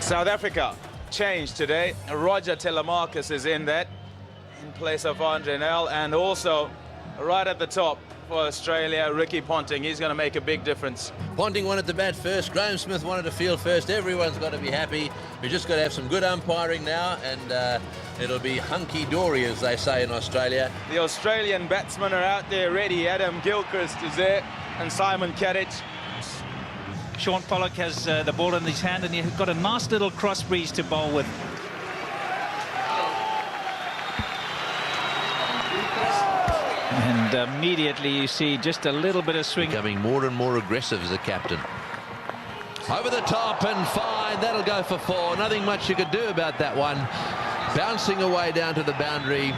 South Africa changed today. Roger Telemarcus is in that, in place of Andre Nel, and also right at the top for Australia, Ricky Ponting. He's going to make a big difference. Ponting wanted to bat first, Graham Smith wanted to field first. Everyone's got to be happy. We've just got to have some good umpiring now, and it'll be hunky-dory, as they say in Australia. The Australian batsmen are out there ready. Adam Gilchrist is there, and Simon Kadich. Sean Pollock has the ball in his hand, and he's got a nice little cross breeze to bowl with. And immediately you see just a little bit of swing. Becoming more and more aggressive as a captain. Over the top and fine. That'll go for 4. Nothing much you could do about that one. Bouncing away down to the boundary.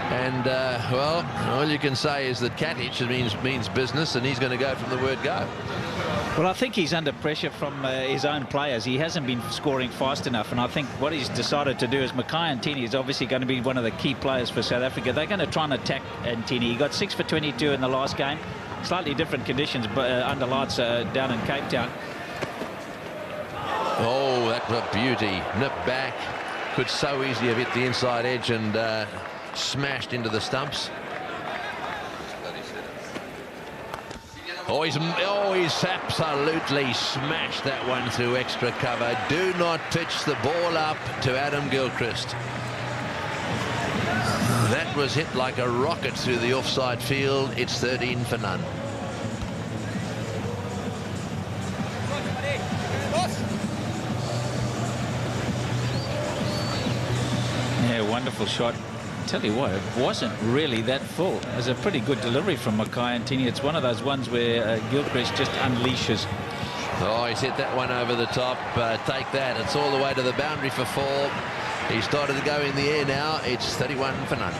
And, well, all you can say is that Kadich means business, and he's going to go from the word go. Well, I think he's under pressure from his own players. He hasn't been scoring fast enough, and I think what he's decided to do is Mackay Ntini is obviously going to be one of the key players for South Africa. They're going to try and attack Ntini. He got 6 for 22 in the last game. Slightly different conditions but under lights down in Cape Town. Oh, that's a beauty. Nip back. Could so easily have hit the inside edge and smashed into the stumps. Oh, he's absolutely smashed that one through extra cover. Do not pitch the ball up to Adam Gilchrist. That was hit like a rocket through the offside field. It's 13 for none. Yeah, wonderful shot. Tell you what, it wasn't really that full. It was a pretty good delivery from Mackay Ntini. It's one of those ones where Gilchrist just unleashes. Oh, he's hit that one over the top. Take that. It's all the way to the boundary for 4. He started to go in the air now. It's 31 for none.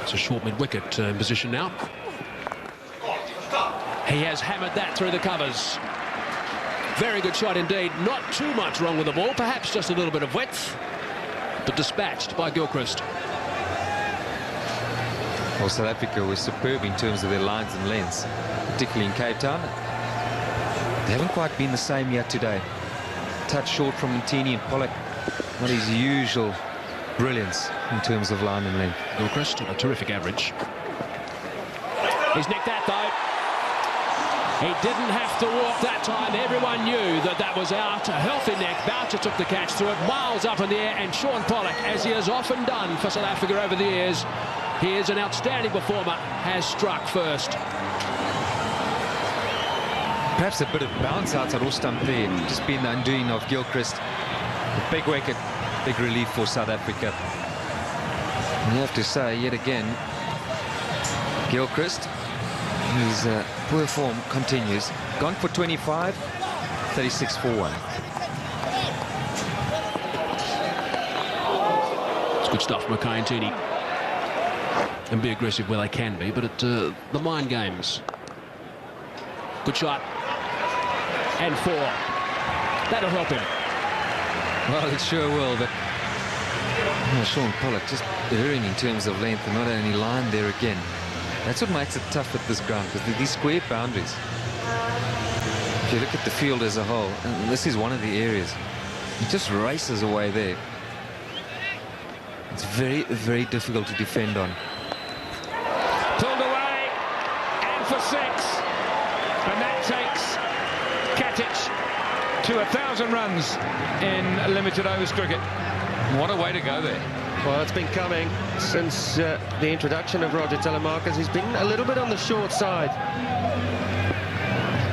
It's a short mid-wicket position now. He has hammered that through the covers. Very good shot indeed. Not too much wrong with the ball. Perhaps just a little bit of width, but dispatched by Gilchrist. Well, South Africa was superb in terms of their lines and lengths, particularly in Cape Town. They haven't quite been the same yet today. Touch short from Ntini and Pollock. Not his usual brilliance in terms of line and length. Gilchrist, a terrific average. He's nicked that, though. He didn't have to walk that time. Everyone knew that that was out. A healthy neck. Boucher took the catch, threw it miles up in the air, and Sean Pollock, as he has often done for South Africa over the years, he is an outstanding performer, has struck first. Perhaps a bit of bounce outside off stump there. Just been the undoing of Gilchrist. A big wicket, big relief for South Africa. And you have to say, yet again, Gilchrist, his poor form continues. Gone for 25, 36 for 1. It's good stuff from Mackay Ntini. And be aggressive where they can be, but at the mind games. Good shot. And 4. That'll help him. Well, it sure will, but Sean Pollock just erring in terms of length and not only line there again. That's what makes it tough at this ground, because these square boundaries. If you look at the field as a whole, and this is one of the areas, he just races away there. It's very, very difficult to defend on. Pulled away, and for 6. And that takes Kadich to 1,000 runs in limited overs cricket. What a way to go there. Well, it's been coming since the introduction of Roger Telemarcus. He's been a little bit on the short side.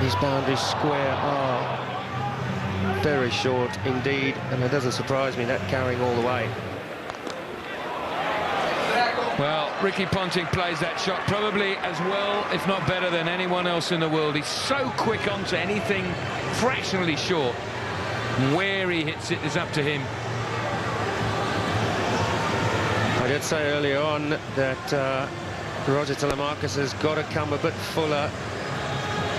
These boundaries square are very short indeed, and it doesn't surprise me that carrying all the way. Well, Ricky Ponting plays that shot probably as well, if not better, than anyone else in the world. He's so quick onto anything fractionally short. Where he hits it is up to him. I did say earlier on that Roger Telemarcus has got to come a bit fuller.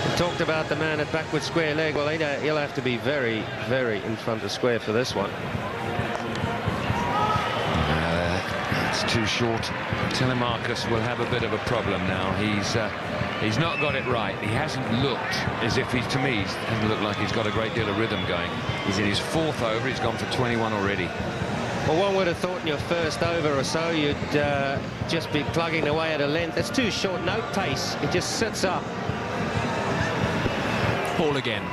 We talked about the man at backward square leg. Well, he'll have to be very, very in front of square for this one. It's too short. Telemarcus will have a bit of a problem now. He's He's not got it right. He hasn't looked as if he's, to me, he hasn't looked like he's got a great deal of rhythm going. He's in his 4th over. He's gone for 21 already. Well, one would have thought in your first over or so you'd just be plugging away at a length. It's too short, no pace. It just sits up. Ball again.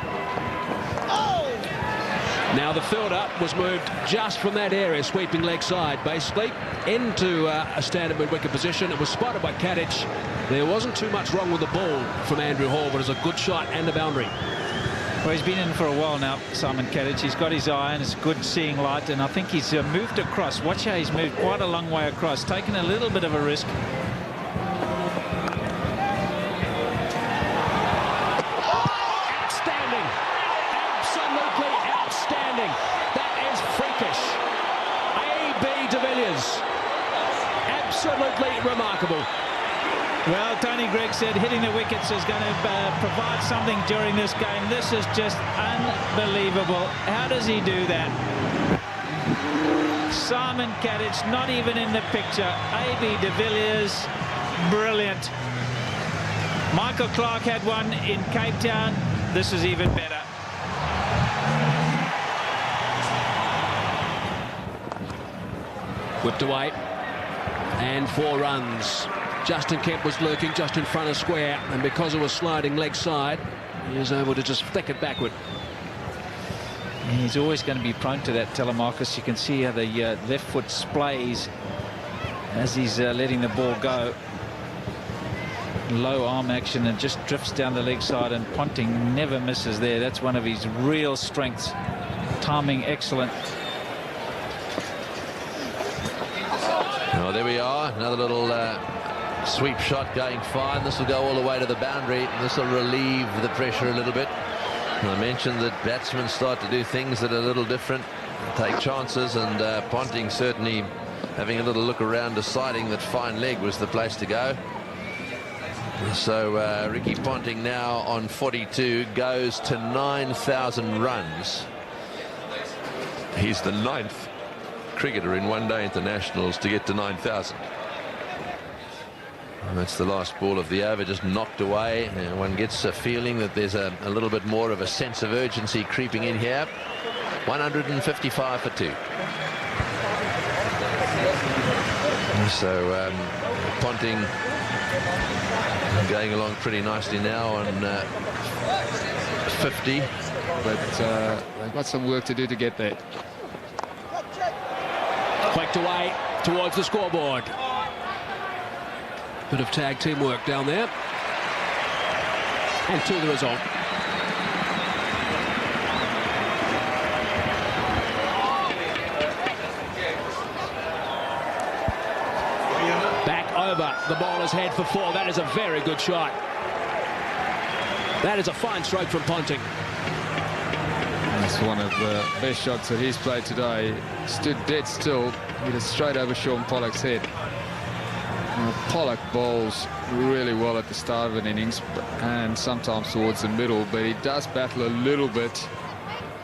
Now the fielder was moved just from that area, sweeping leg side, basically, into a standard mid-wicket position. It was spotted by Kadich. There wasn't too much wrong with the ball from Andrew Hall, but it's a good shot and a boundary. Well, he's been in for a while now, Simon Kadich. He's got his eye and it's good seeing light, and I think he's moved across. Watch how he's moved quite a long way across, taking a little bit of a risk. Outstanding. Absolutely outstanding. That is freakish. A.B. de Villiers. Absolutely remarkable. Well, Tony Greig said hitting the wickets is going to provide something during this game. This is just unbelievable. How does he do that? Simon Kadich not even in the picture. A.B. de Villiers, brilliant. Michael Clark had one in Cape Town. This is even better. Whipped away. And 4 runs. Justin Kemp was lurking just in front of square, and because it was sliding leg side, he was able to just flick it backward. He's always going to be prone to that, Telemarcus. You can see how the left foot splays as he's letting the ball go. Low arm action and just drifts down the leg side, and Ponting never misses there. That's one of his real strengths. Timing excellent. Oh, there we are. Another little sweep shot going fine. This will go all the way to the boundary. This will relieve the pressure a little bit. And I mentioned that batsmen start to do things that are a little different, take chances, and Ponting certainly having a little look around, deciding that fine leg was the place to go. So Ricky Ponting now on 42 goes to 9,000 runs. He's the 9th cricketer in one-day internationals to get to 9,000. That's the last ball of the over, just knocked away. And one gets a feeling that there's a little bit more of a sense of urgency creeping in here. 155 for 2. So Ponting going along pretty nicely now on 50. But they've got some work to do to get there. Flicked away towards the scoreboard. Bit of tag teamwork down there. And to the result. Back over the bowler's head for 4. That is a very good shot. That is a fine stroke from Ponting. That's one of the best shots that he's played today. Stood dead still, hit it straight over Sean Pollock's head. Pollock bowls really well at the start of an innings and sometimes towards the middle, but he does battle a little bit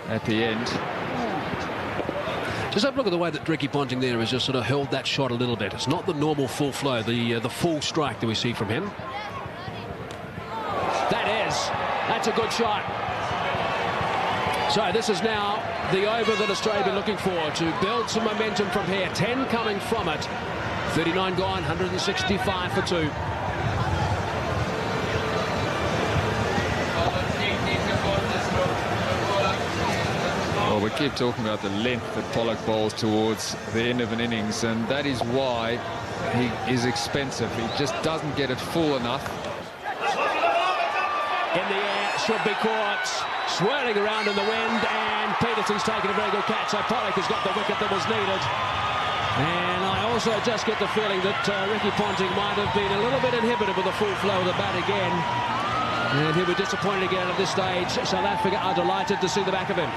at the end. Just have a look at the way that Ricky Ponting there has just sort of held that shot a little bit. It's not the normal full flow, the full strike that we see from him. That's a good shot. So this is now the over that Australia have been looking for to build some momentum from here. 10 coming from it. 39 gone, 165 for 2. Well, we keep talking about the length that Pollock bowls towards the end of an innings, and that is why he is expensive. He just doesn't get it full enough. In the air, should be caught. Swirling around in the wind, and Peterson's taken a very good catch. So Pollock has got the wicket that was needed. And I also just get the feeling that Ricky Ponting might have been a little bit inhibited with the full flow of the bat again. And he'll be disappointed again at this stage. South Africa are delighted to see the back of him.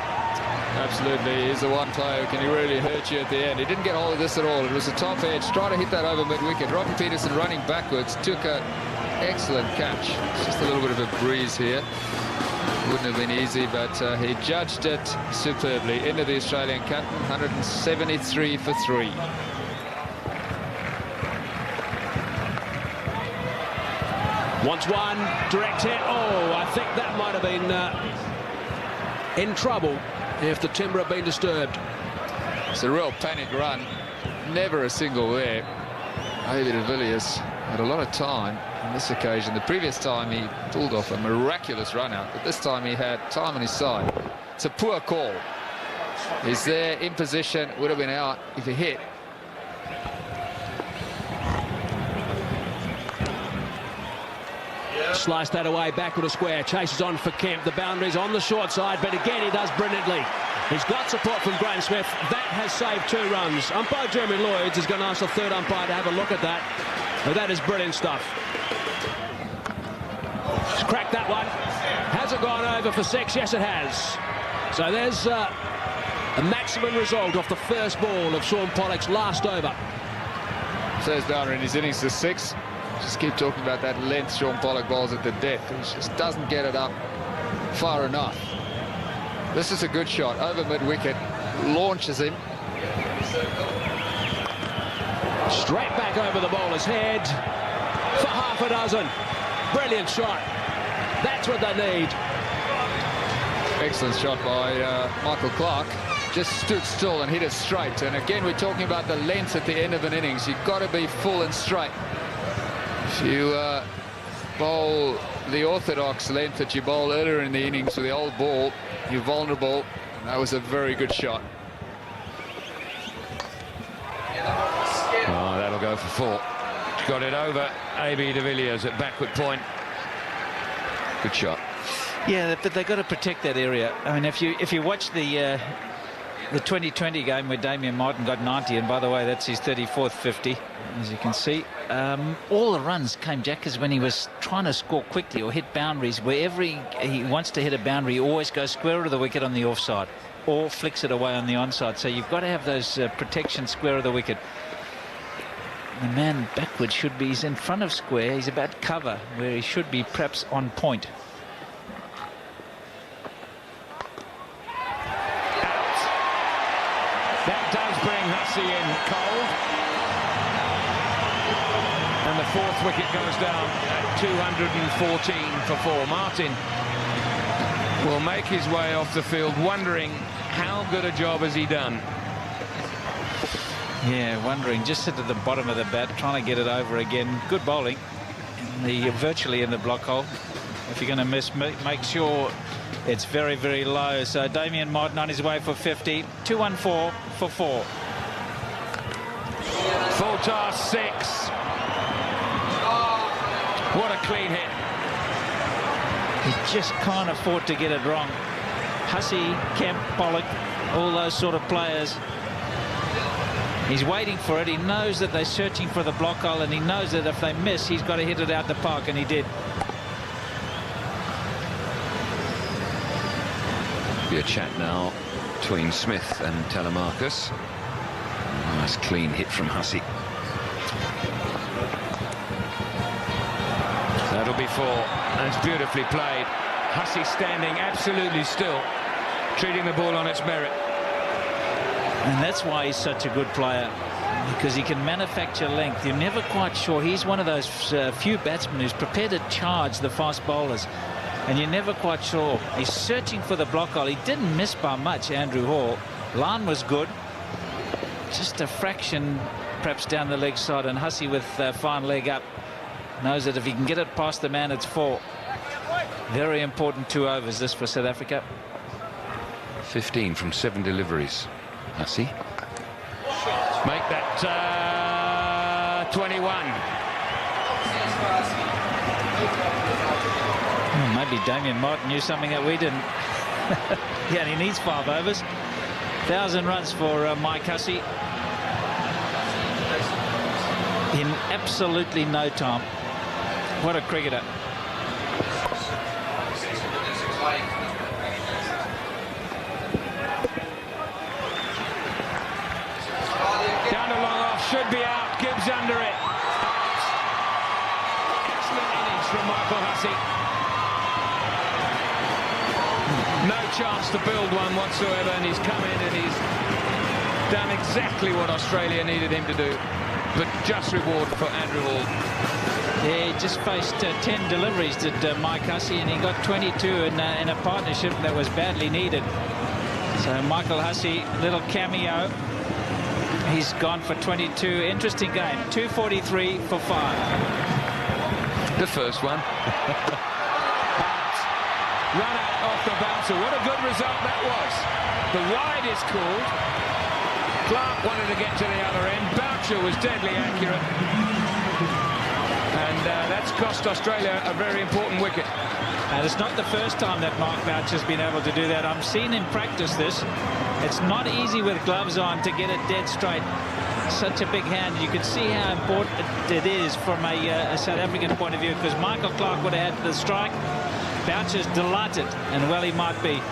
Absolutely, he's the one player who can really hurt you at the end. He didn't get hold of this at all. It was a top edge, trying to hit that over mid-wicket. Robbie Peterson running backwards, took an excellent catch. It's just a little bit of a breeze here. Wouldn't have been easy, but he judged it superbly. Into the Australian captain, 173 for 3. Wants one, direct hit. Oh, I think that might have been in trouble if the timber had been disturbed. It's a real panic run. Never a single there. David de Villiers had a lot of time on this occasion. The previous time he pulled off a miraculous run out, but this time he had time on his side. It's a poor call. He's there in position, would have been out if he hit. Slice that away, backward to square. Chases on for Kemp. The boundary's on the short side, but again he does brilliantly. He's got support from Graham Smith. That has saved 2 runs. Umpire Jeremy Lloyds is going to ask the third umpire to have a look at that. But that is brilliant stuff. He's cracked that one. Has it gone over for 6? Yes, it has. So there's a maximum result off the first ball of Sean Pollock's last over. First boundary in his innings to 6. Just keep talking about that length Sean Pollock bowls at the death. He just doesn't get it up far enough. This is a good shot over mid-wicket. Launches him. Straight back over the bowler's head for half a dozen. Brilliant shot. That's what they need. Excellent shot by Michael Clarke. Just stood still and hit it straight. And again, we're talking about the length at the end of an innings. You've got to be full and straight. If you bowl the orthodox length that you bowl earlier in the innings with the old ball, you're vulnerable. And that was a very good shot. Oh, that'll go for 4. Got it over A.B. de Villiers at backward point. Good shot. Yeah, but they've got to protect that area. I mean, if you watch the 2020 game where Damien Martin got 90, and by the way, that's his 34th 50, as you can see. All the runs came, Jack, is when he was trying to score quickly or hit boundaries. Wherever he wants to hit a boundary, he always goes square of the wicket on the offside or flicks it away on the onside. So you've got to have those protection square of the wicket. The man backwards should be, he's in front of square. He's about cover where he should be perhaps on point. That does bring Hussey in cold. And the 4th wicket goes down at 214 for 4. Martin will make his way off the field, wondering how good a job has he done. Yeah, wondering, just sit at the bottom of the bat, trying to get it over again. Good bowling. Virtually in the block hole. If you're going to miss, make sure it's very, very low. So Damien Martin on his way for 50. 214 for 4. Full toss 6. What a clean hit. He just can't afford to get it wrong. Hussey, Kemp, Pollock, all those sort of players. He's waiting for it. He knows that they're searching for the block hole, and he knows that if they miss, he's got to hit it out the park, and he did. Be a chat now between Smith and Telemarcus. Nice clean hit from Hussey. That'll be 4. And it's beautifully played. Hussey standing absolutely still, treating the ball on its merit. And that's why he's such a good player, because he can manufacture length. You're never quite sure. He's one of those few batsmen who's prepared to charge the fast bowlers, and you're never quite sure. He's searching for the block hole. He didn't miss by much, Andrew Hall. Line was good. Just a fraction perhaps down the leg side, and Hussey with fine leg up knows that if he can get it past the man, it's 4. Very important 2 overs this for South Africa. 15 from 7 deliveries. Hussey. Make that 21. Well, maybe Damien Martin knew something that we didn't. He only needs 5 overs. 1,000 runs for Mike Hussey in absolutely no time. What a cricketer. Down to long off, should be out. Gibbs under it. Excellent innings from Michael Hussey. No chance to build one whatsoever, and he's come in and he's done exactly what Australia needed him to do. But just reward for Andrew Hall. He just faced 10 deliveries, did Mike Hussey, and he got 22 in a partnership that was badly needed. So Michael Hussey, little cameo. He's gone for 22. Interesting game. 243 for 5. The first one. Run out off the bouncer. What a good result that was. The wide is called. Clark wanted to get to the other end. Boucher was deadly accurate. And that's cost Australia a very important wicket. And it's not the first time that Mark Boucher's been able to do that. I've seen him practice this. It's not easy with gloves on to get it dead straight. Such a big hand. You can see how important it is from a South African point of view, because Michael Clark would have had the strike. Boucher's delighted, and well he might be.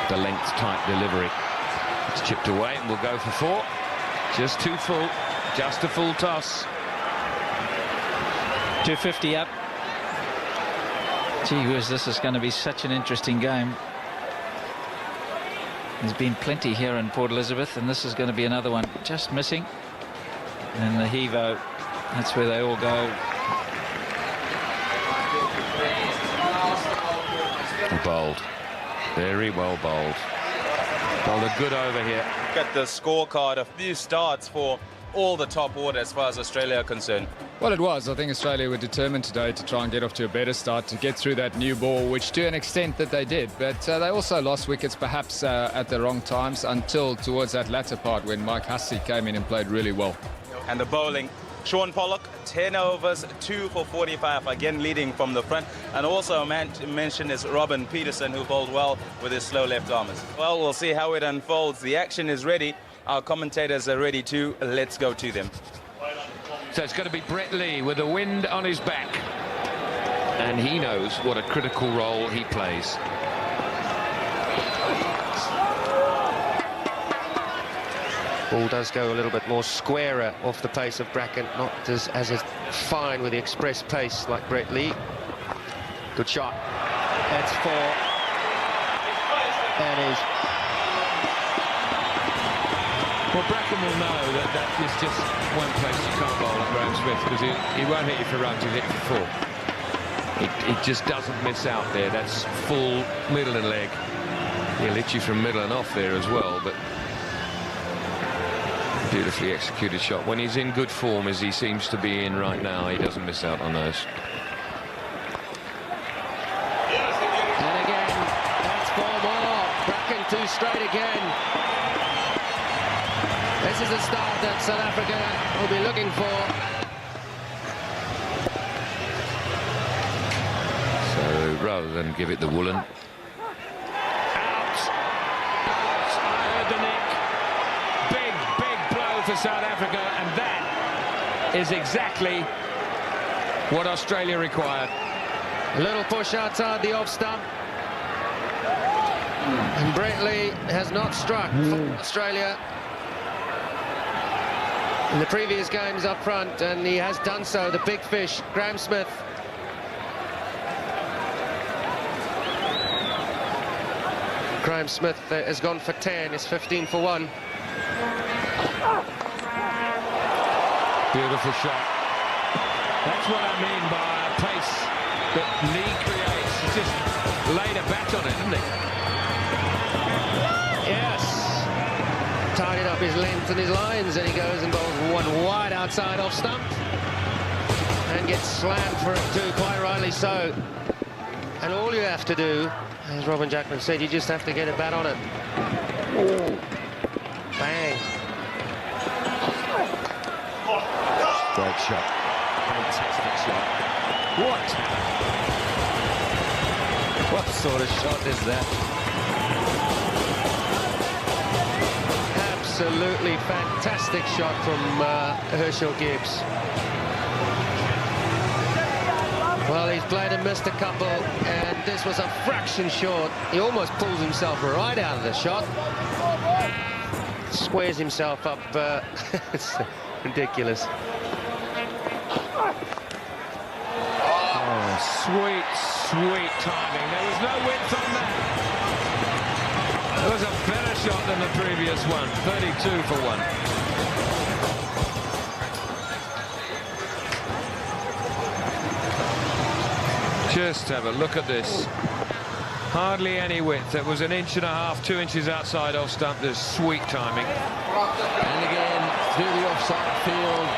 The length tight delivery. It's chipped away and we'll go for 4. Just too full. Just a full toss. 250 up. Gee whiz, this is going to be such an interesting game. There's been plenty here in Port Elizabeth, and this is going to be another one just missing. And the Hevo, that's where they all go. Bowled. Very well bowled. Bowled a good over here. Get the scorecard, a few starts for all the top order as far as Australia are concerned. Well, it was. I think Australia were determined today to try and get off to a better start, to get through that new ball, which to an extent that they did. But they also lost wickets perhaps at the wrong times until towards that latter part when Mike Hussey came in and played really well. And the bowling, Sean Pollock, 10 overs, 2 for 45, again leading from the front. And also a man to mention is Robin Peterson, who bowled well with his slow left armers. Well, we'll see how it unfolds. The action is ready. Our commentators are ready too. Let's go to them. So it's going to be Brett Lee with the wind on his back. And he knows what a critical role he plays. Ball does go a little bit more squarer off the pace of Bracken, not as fine with the express pace like Brett Lee. Good shot. That's 4. That is. Well, Bracken will know that is just one place you can't bowl at Graham Smith, because he won't hit you for runs, he'll hit you for 4. It just doesn't miss out there. That's full middle and leg. He'll hit you from middle and off there as well, but beautifully executed shot. When he's in good form, as he seems to be in right now, he doesn't miss out on those. And again, that's 4 more. Bracken 2 straight again. This is the start that South Africa will be looking for. So rather than give it the woolen. Out! I heard the nick. Big blow for South Africa, and that is exactly what Australia required. A little push outside the off stump. And Brett Lee has not struck for Australia in the previous games up front, and he has done so. The big fish, Graham Smith. Graham Smith has gone for 10. It's 15 for 1. Beautiful shot. That's what I mean by a pace that Lee creates. He just laid a bat on it, didn't he? Yes. Tidied up his length and his lines, and he goes and bowls one wide outside off stump and gets slammed for it too, quite rightly so. And all you have to do, as Robin Jackman said, you just have to get a bat on it. Ooh. Bang. Great shot. Fantastic shot. What sort of shot is that? Absolutely fantastic shot from Herschel Gibbs. Well, he's played and missed a couple, and this was a fraction short. He almost pulls himself right out of the shot. Squares himself up. It's ridiculous. Oh, sweet timing. There was no width on that. It was a better shot than the previous one. 32 for 1. Just have a look at this. Hardly any width. That was 1.5 inches, 2 inches outside off stump. There's sweet timing. And again, through the offside field.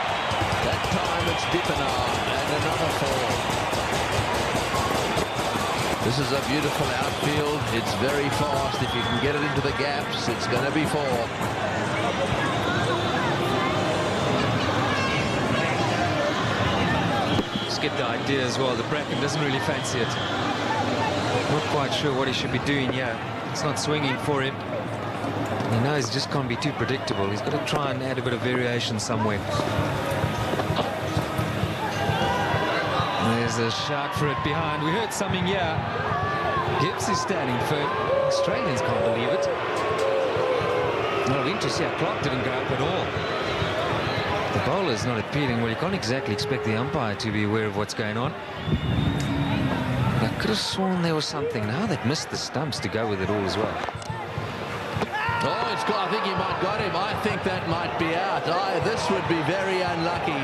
That time it's Dippenaar and another 4. This is a beautiful outfield. It's very fast. If you can get it into the gaps, it's going to be 4. Just get the idea as well. The bracket doesn't really fancy it. Not quite sure what he should be doing here. It's not swinging for him. He knows he just can't be too predictable. He's got to try and add a bit of variation somewhere. There's a shout for it behind. We heard something here. Gibbs is standing firm. Australians can't believe it. A lot of interest here. Clark didn't go up at all. The bowler's not appealing. Well, you can't exactly expect the umpire to be aware of what's going on. I could have sworn there was something. Now they've missed the stumps to go with it all as well. Oh, it's got, I think he might got him. I think that might be out. This would be very unlucky.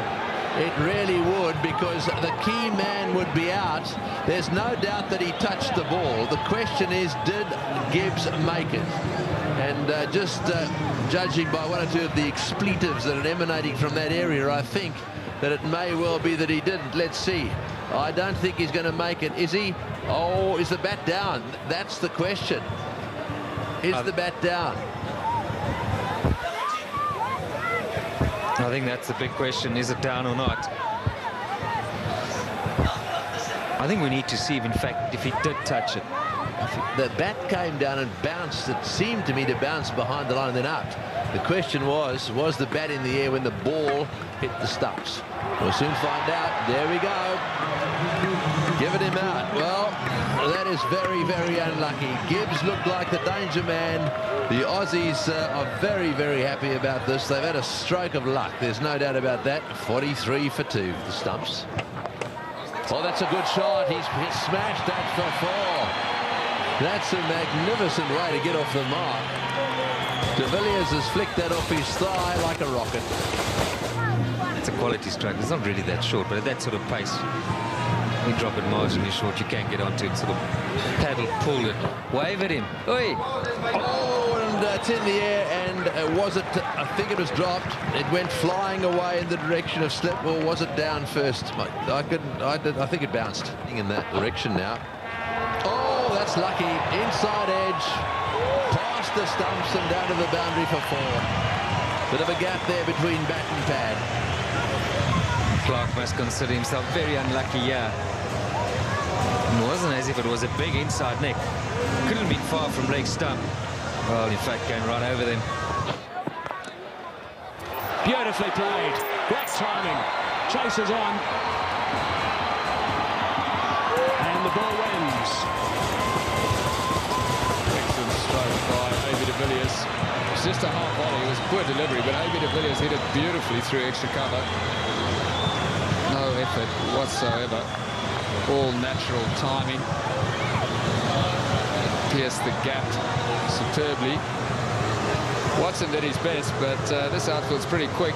It really would, because the key man would be out. There's no doubt that he touched the ball. The question is, did Gibbs make it? And just judging by one or two of the expletives that are emanating from that area, I think that it may well be that he didn't. Let's see. I don't think he's going to make it. Is he? Oh, is the bat down? That's the question. Is the bat down? I think that's the big question. Is it down or not? I think we need to see if, in fact, if he did touch it. The bat came down and bounced. It seemed to me to bounce behind the line and then out. The question was the bat in the air when the ball hit the stumps? We'll soon find out. There we go. Giving him out. Well, that is very, very unlucky. Gibbs looked like the danger man. The Aussies are very, very happy about this. They've had a stroke of luck. There's no doubt about that. 43 for 2, the stumps. Oh, that's a good shot. He's smashed that for 4. That's a magnificent way to get off the mark. De Villiers has flicked that off his thigh like a rocket. It's a quality stroke. It's not really that short, but at that sort of pace, you drop it marginally short, you can't get onto it. Sort of paddle, pull it, wave at him. Oi! Oh, and it's in the air, and was it? I think it was dropped. It went flying away in the direction of slip, or was it down first? I think it bounced in that direction now. Oh, that's lucky. Inside edge, past the stumps and down to the boundary for 4. Bit of a gap there between bat and pad. Clark must consider himself very unlucky here. It wasn't as if it was a big inside neck. Couldn't have been far from leg stump. Well, in fact, going right over them. Beautifully played. Great timing. Chases on. And the ball wins. Excellent stroke by A.B. de Villiers. It's just a half volley. It was poor delivery, but A.B. de Villiers hit it beautifully through extra cover. No effort whatsoever. All natural timing. Pierced the gap superbly. Watson did his best, but this outfield's pretty quick.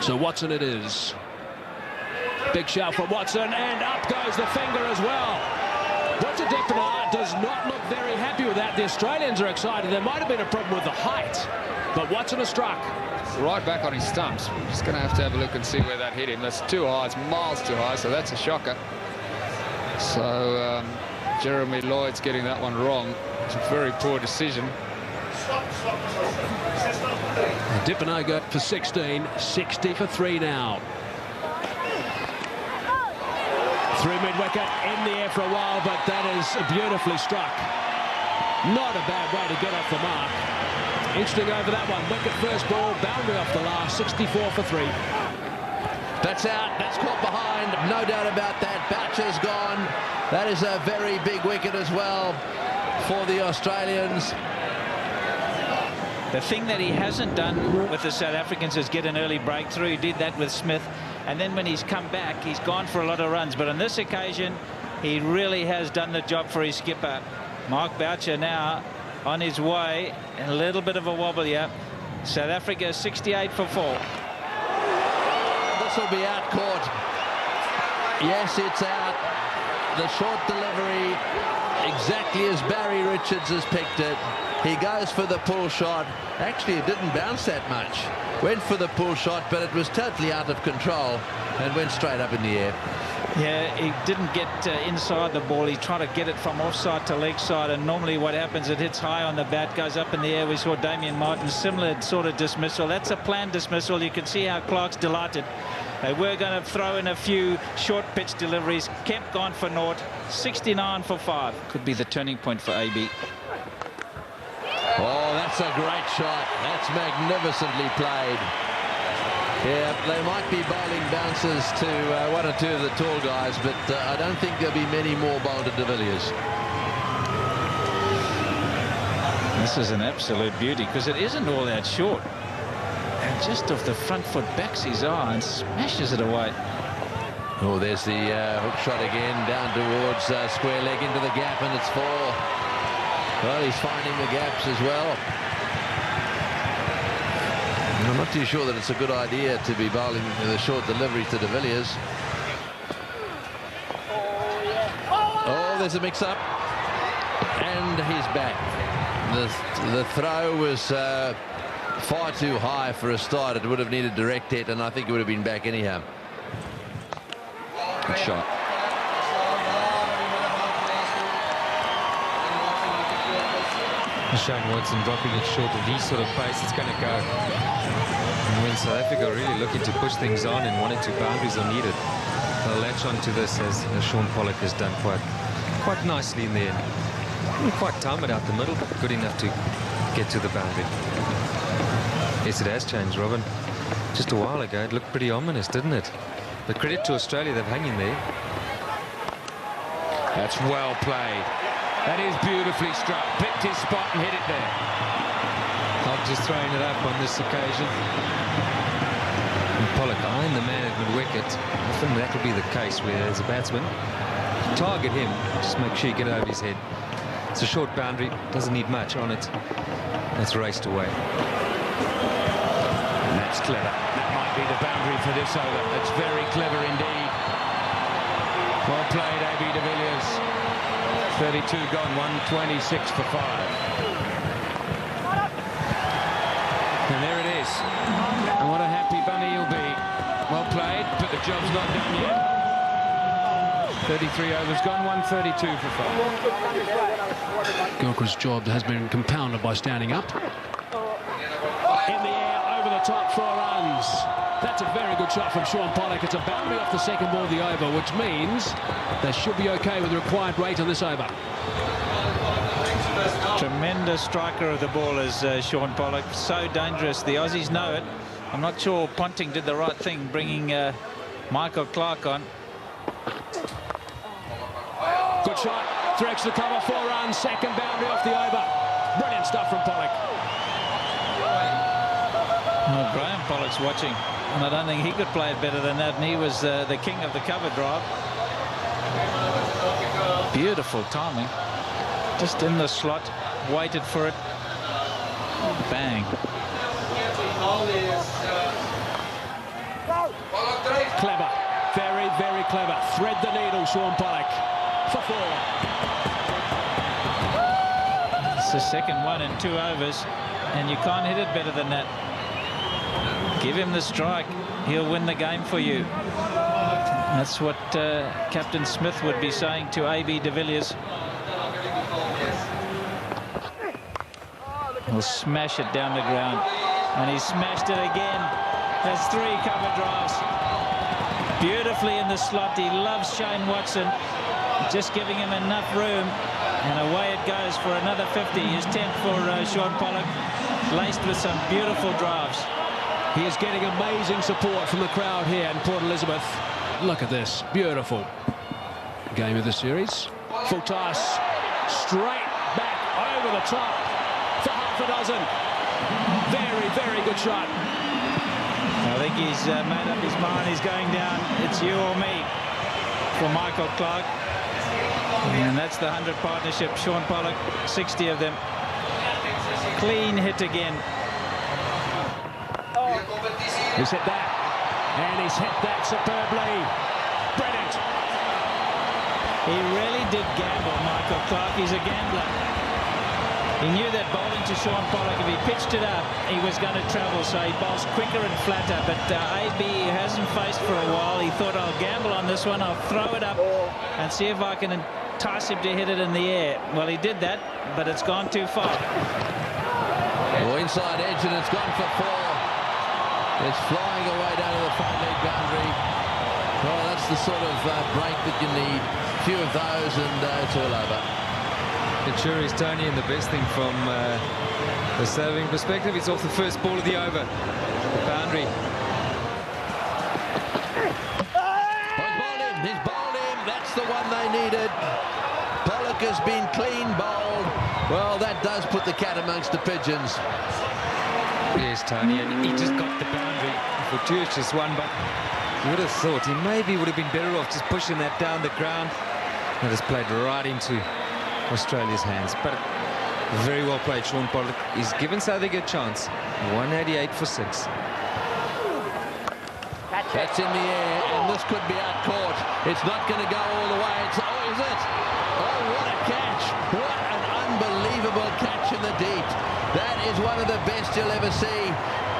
So Watson it is. Big shout from Watson, and up goes the finger as well. Roger Dippenaar does not look very happy with that. The Australians are excited. There might have been a problem with the height, but Watson has struck. Right back on his stumps. We're just going to have a look and see where that hit him. That's too high. It's miles too high, so that's a shocker. So Jeremy Lloyd's getting that one wrong. It's a very poor decision. Dippenaar got for 16, 60 for 3 now. Through mid-wicket, in the air for a while, but that is beautifully struck. Not a bad way to get off the mark. Interesting over that one. Wicket first ball, boundary off the last, 64 for 3. That's out. That's caught behind. No doubt about that. Boucher's gone. That is a very big wicket as well for the Australians. The thing that he hasn't done with the South Africans is get an early breakthrough. He did that with Smith, and then when he's come back, he's gone for a lot of runs. But on this occasion, he really has done the job for his skipper. Mark Boucher now on his way, and a little bit of a wobble here. South Africa 68 for 4. This will be out caught. Yes, it's out. The short delivery, exactly as Barry Richards has picked it. He goes for the pull shot. Actually, it didn't bounce that much. Went for the pull shot, but it was totally out of control and went straight up in the air. Yeah, he didn't get inside the ball. He tried to get it from offside to leg side, and normally what happens, it hits high on the bat, goes up in the air. We saw Damien Martin, similar sort of dismissal. That's a planned dismissal. You can see how Clark's delighted. They were going to throw in a few short pitch deliveries. Kemp gone for naught. 69 for 5. Could be the turning point for AB. Oh, that's a great shot. That's magnificently played. Yeah, they might be bowling bounces to one or two of the tall guys, but I don't think there'll be many more bowled to de Villiers. This is an absolute beauty because it isn't all that short. And just off the front foot backs his eye and smashes it away. Oh, there's the hook shot again, down towards square leg into the gap, and it's 4. Well, he's finding the gaps as well. I'm not too sure that it's a good idea to be bowling the short delivery to de Villiers. Oh, there's a mix-up. And he's back. The throw was far too high for a start. It would have needed direct hit, and I think it would have been back anyhow. Good shot. Shane Watson dropping it short of these sort of pace, it's going to go. And when South Africa are really looking to push things on and 1 or 2 boundaries are needed, they'll latch onto this as Sean Pollock has done quite nicely in the end. Didn't quite time it out the middle, but good enough to get to the boundary. Yes, it has changed, Robin. Just a while ago, it looked pretty ominous, didn't it? But credit to Australia, they've hung in there. That's well played. That is beautifully struck. Picked his spot and hit it there. Not just throwing it up on this occasion. And Pollock eyeing the man at mid-wicket. Often that will be the case where as a batsman, target him, just make sure you get over his head. It's a short boundary, doesn't need much on it. That's raced away. And that's clever. That might be the boundary for this over. That's very clever indeed. Well played, AB de Villiers. 32 gone, 126 for 5. And there it is. And what a happy bunny he'll be. Well played, but the job's not done yet. 33 overs gone, 132 for 5. Gilchrist's job has been compounded by standing up. In the air, over the top, 4 runs. That's a very good shot from Sean Pollock. It's a boundary off the second ball of the over, which means they should be okay with the required rate on this over. Tremendous striker of the ball is Sean Pollock. So dangerous. The Aussies know it. I'm not sure Ponting did the right thing, bringing Michael Clark on. Good shot. 3 extra cover, 4 runs. Second boundary off the over. Brilliant stuff from Pollock. Well, Graham Pollock's watching, and I don't think he could play it better than that, and he was the king of the cover drive. Beautiful timing. Just in the slot, waited for it. Bang. Clever. Very, very clever. Thread the needle, Sean Pollock. For 4. It's the second one in 2 overs, and you can't hit it better than that. Give him the strike. He'll win the game for you. That's what Captain Smith would be saying to AB de Villiers. He'll smash it down the ground. And he smashed it again. Has 3 cover drives. Beautifully in the slot. He loves Shane Watson. Just giving him enough room. And away it goes for another 50. His 10th for Sean Pollock. Laced with some beautiful drives. He is getting amazing support from the crowd here in Port Elizabeth. Look at this. Beautiful. Game of the series. Full toss. Straight back over the top for half a dozen. Very, very good shot. I think he's made up his mind. He's going down. It's you or me for Michael Clark. And that's the 100 partnership. Sean Pollock, 60 of them. Clean hit again. He's hit that, and he's hit that superbly. Brilliant. He really did gamble, Michael Clark. He's a gambler. He knew that bowling to Sean Pollock, if he pitched it up, he was going to travel, so he bowls quicker and flatter. But AB hasn't faced for a while. He thought, I'll gamble on this one. I'll throw it up and see if I can entice him to hit it in the air. Well, he did that, but it's gone too far. Well, inside edge, and it's gone for 4. It's flying away down to the front leg boundary. Well, that's the sort of break that you need. A few of those, and it's all over. It sure is, Tony, and the best thing from the serving perspective, it's off the first ball of the over. The boundary. He's bowled him. That's the one they needed. Pollock has been clean bowled. Well, that does put the cat amongst the pigeons. Yes, Tony, and he just got the boundary. Fortuitous one, but you would have thought he maybe would have been better off just pushing that down the ground. That has played right into Australia's hands, but very well played. Sean Pollock. He's given South Africa a chance. 188 for 6. That's in the air, and this could be out caught. It's not going to go all the way. Oh, is it? Oh, what a catch. What an unbelievable catch in the deep. That is one of the best you'll ever see.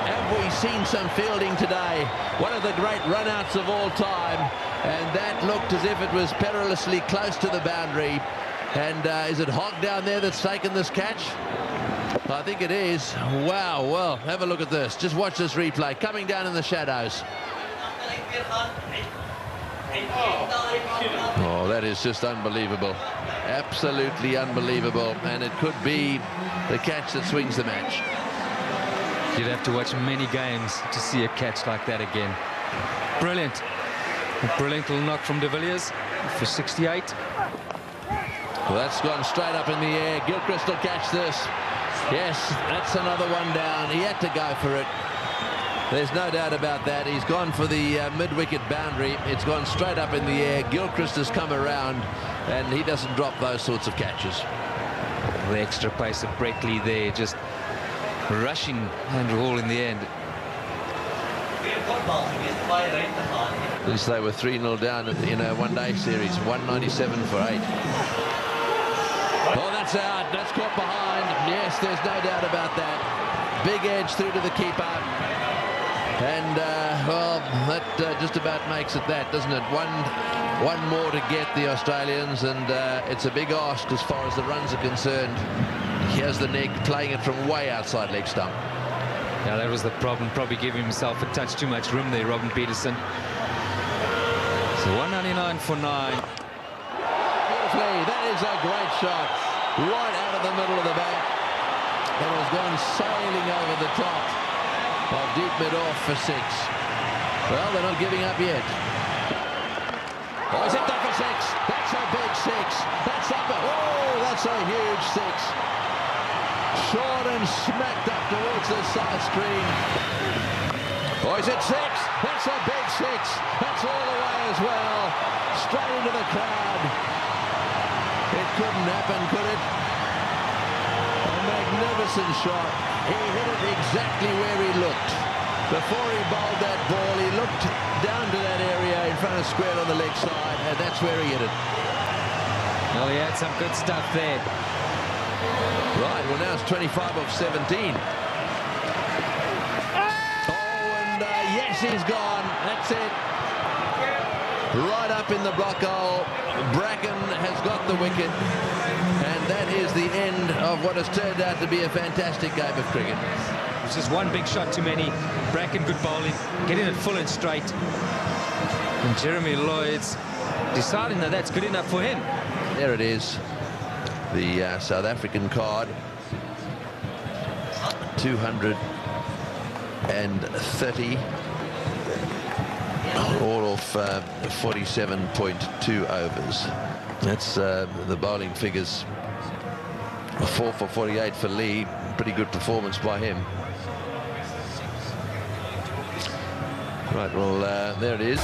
Have we seen some fielding today? One of the great run-outs of all time, and that looked as if it was perilously close to the boundary. And is it Hogg down there that's taken this catch? I think it is. Wow, well, have a look at this. Just watch this replay. Coming down in the shadows. Oh, that is just unbelievable. Absolutely unbelievable. And it could be the catch that swings the match. You'd have to watch many games to see a catch like that again. Brilliant. A brilliant little knock from de Villiers for 68. Well, that's gone straight up in the air. Gilchrist will catch this. Yes, that's another one down. He had to go for it. There's no doubt about that. He's gone for the mid-wicket boundary. It's gone straight up in the air. Gilchrist has come around, and he doesn't drop those sorts of catches. The extra pace of Brett Lee there, just rushing Andrew Hall in the end. At least they were 3-0 down in a one-day series. 197 for 8. Oh, that's out. That's caught behind. Yes, there's no doubt about that. Big edge through to the keeper. And, well, that just about makes it that, doesn't it? One more to get the Australians, and it's a big ask as far as the runs are concerned. Here's the neck, playing it from way outside leg stump. Yeah, that was the problem. Probably giving himself a touch too much room there, Robin Peterson. So 199 for 9. Beautifully, that is a great shot. Right out of the middle of the bat. It has gone sailing over the top of deep mid-off for 6. Well, they're not giving up yet. Oh, he's hit that for 6. That's a big 6. That's up. Oh, that's a huge 6. Short and smacked up towards the side screen. Oh, he's hit 6. That's a big 6. That's all the way as well. Straight into the crowd. It couldn't happen, could it? A magnificent shot. He hit it exactly where he looked. Before he bowled that ball, he looked down to that area in front of square on the leg side, and that's where he hit it. Well, he had some good stuff there. Right, well, now it's 25 of 17. Oh, and yes, he's gone. That's it. Right up in the block hole. Bracken has got the wicket. And that is the end of what has turned out to be a fantastic game of cricket. It's just one big shot too many. Bracken good bowling, getting it full and straight. And Jeremy Lloyd's deciding that that's good enough for him. There it is. The South African card. 230. All off 47.2 overs. That's the bowling figures. 4 for 48 for Lee. Pretty good performance by him. Right, well, there it is.